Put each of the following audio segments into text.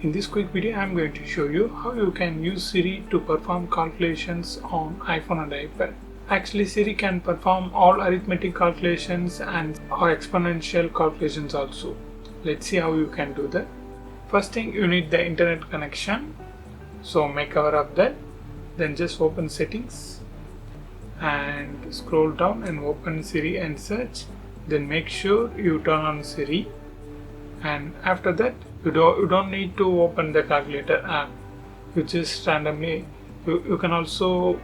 In this quick video, I am going to show you how you can use Siri to perform calculations on iPhone and iPad. Actually, Siri can perform all arithmetic calculations and exponential calculations also. Let's see how you can do that. First thing, you need the internet connection. So make cover of that. Then just open settings and scroll down and open Siri and search. Then make sure you turn on Siri. And after that, you don't need to open the calculator app. You just randomly, you can also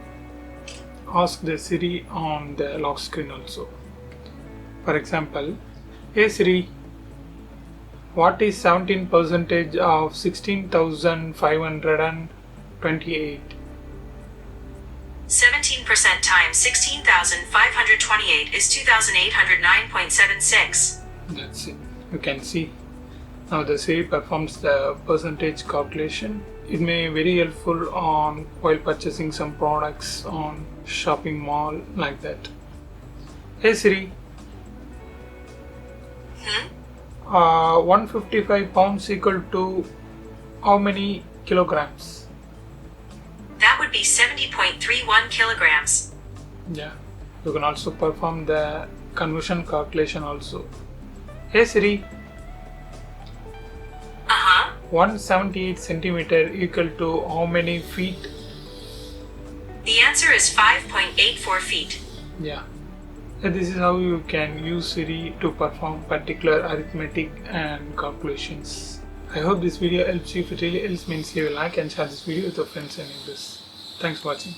ask the Siri on the lock screen also. For example, hey Siri, what is 17% of 16,528? 17% times 16,528 is 2,809.76. That's it. You can see. Now the Siri performs the percentage calculation. It may be very helpful while purchasing some products on shopping mall like that. Hey Siri. 155 pounds equal to how many kilograms? That would be 70.31 kilograms. Yeah. You can also perform the conversion calculation also. Hey Siri. 178 centimeter equal to how many feet? The answer is 5.84 feet. Yeah. So this is how you can use Siri to perform particular arithmetic and calculations. I hope this video helps you. If it really helps, means leave a like and share this video with your friends and neighbors. Thanks for watching.